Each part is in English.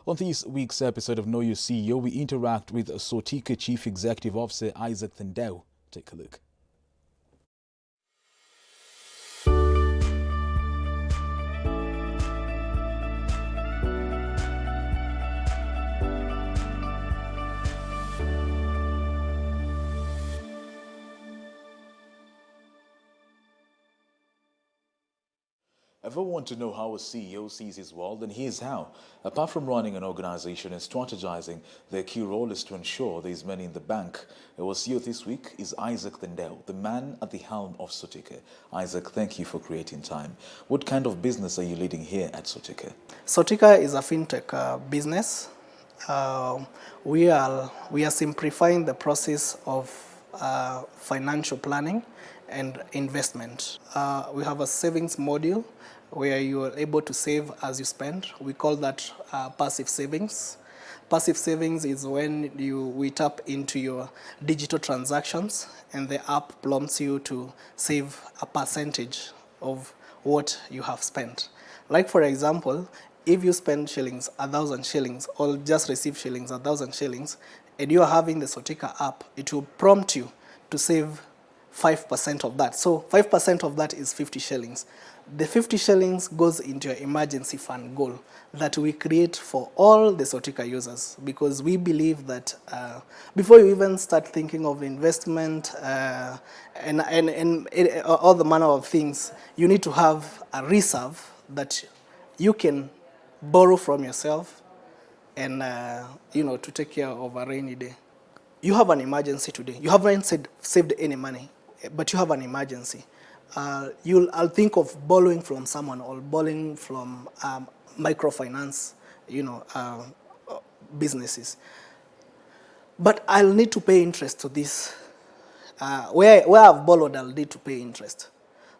On this week's episode of Know Your CEO, we interact with Sotika Chief Executive Officer Isaac Thandao. Take a look. Ever want to know how a CEO sees his world? Then here's how. Apart from running an organization and strategizing, their key role is to ensure there is money in the bank. Our CEO this week is Isaac Thandao, the man at the helm of Sotika. Isaac, thank you for creating time. What kind of business are you leading here at Sotika? Sotika is a fintech business. We are simplifying the process of financial planning and investment. We have a savings module where you are able to save as you spend. We call that passive savings. Passive savings is when we tap into your digital transactions and the app prompts you to save a percentage of what you have spent. Like for example, if you spend shillings, 1,000 shillings, or just receive shillings, 1,000 shillings, and you are having the Sotika app, it will prompt you to save 5% of that. So 5% of that is 50 shillings. The 50 shillings goes into your emergency fund goal that we create for all the Sotika users, because we believe that before you even start thinking of investment and all the manner of things, you need to have a reserve that you can borrow from yourself and to take care of a rainy day. You have an emergency today. You haven't saved any money, but you have an emergency. I'll think of borrowing from someone or borrowing from microfinance, businesses. But I'll need to pay interest to this. Where I've borrowed, I'll need to pay interest.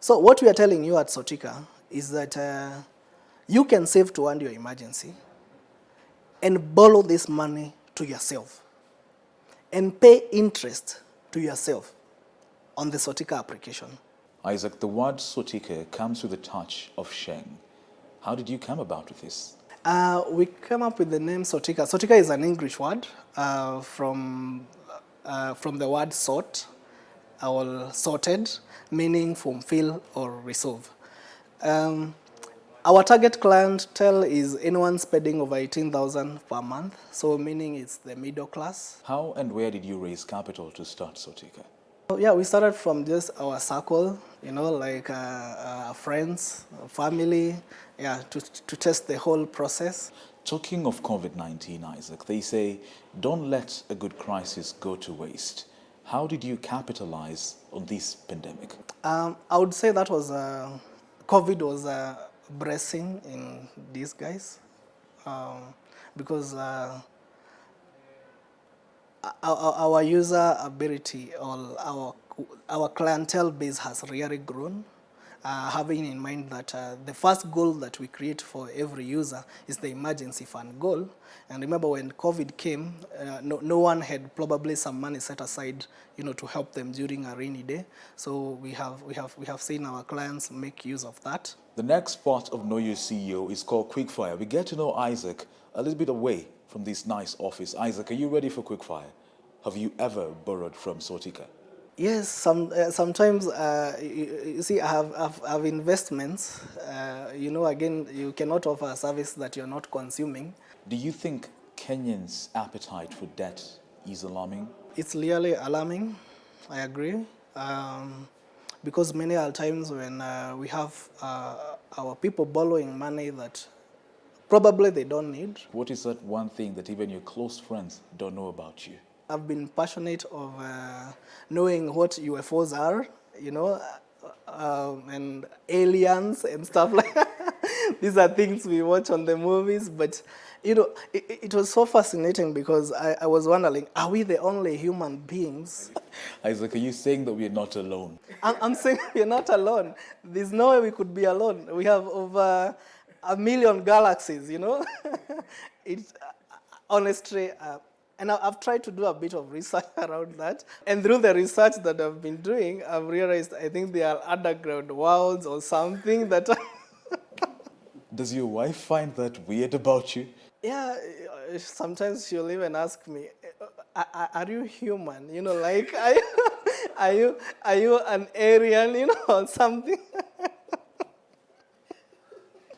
So what we are telling you at Sotika is that you can save to fund your emergency and borrow this money to yourself and pay interest to yourself on the Sotika application. Isaac, the word Sotika comes with a touch of Sheng. How did you come about with this? We came up with the name Sotika. Sotika is an English word from the word sort or sorted, meaning fulfill or resolve. Our target clientele is anyone spending over 18,000 per month, so meaning it's the middle class. How and where did you raise capital to start Sotika? Yeah, we started from just our circle, like friends, family, to test the whole process. Talking of COVID-19, Isaac, they say, don't let a good crisis go to waste. How did you capitalize on this pandemic? I would say that was COVID was a blessing in disguise, because our user ability or our clientele base has really grown, having in mind that the first goal that we create for every user is the emergency fund goal. And remember, when COVID came, no one had probably some money set aside, to help them during a rainy day. So we have seen our clients make use of that. The next part of Know Your CEO is called Quickfire. We get to know Isaac a little bit away from this nice office. Isaac, are you ready for Quickfire? Have you ever borrowed from Sotika? Yes, sometimes, you see, I have investments. Again, you cannot offer a service that you're not consuming. Do you think Kenyans' appetite for debt is alarming? It's really alarming, I agree. Because many are times when we have our people borrowing money that probably they don't need. What is that one thing that even your close friends don't know about you? I've been passionate of knowing what UFOs are, and aliens and stuff like that. These are things we watch on the movies, but it was so fascinating because I was wondering, are we the only human beings? Isaac, are you saying that we're not alone? I'm saying we're not alone. There's no way we could be alone. We have over 1 million galaxies, It's honestly, and I've tried to do a bit of research around that. And through the research that I've been doing, I've realized I think there are underground worlds or something that Does your wife find that weird about you? Yeah, sometimes she'll even ask me, Are you human? You know, like, are you an alien, you know, or something?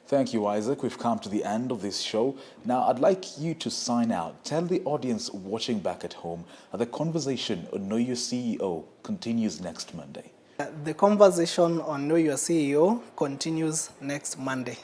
Thank you, Isaac. We've come to the end of this show. Now, I'd like you to sign out. Tell the audience watching back at home that the conversation on Know Your CEO continues next Monday. The conversation on Know Your CEO continues next Monday.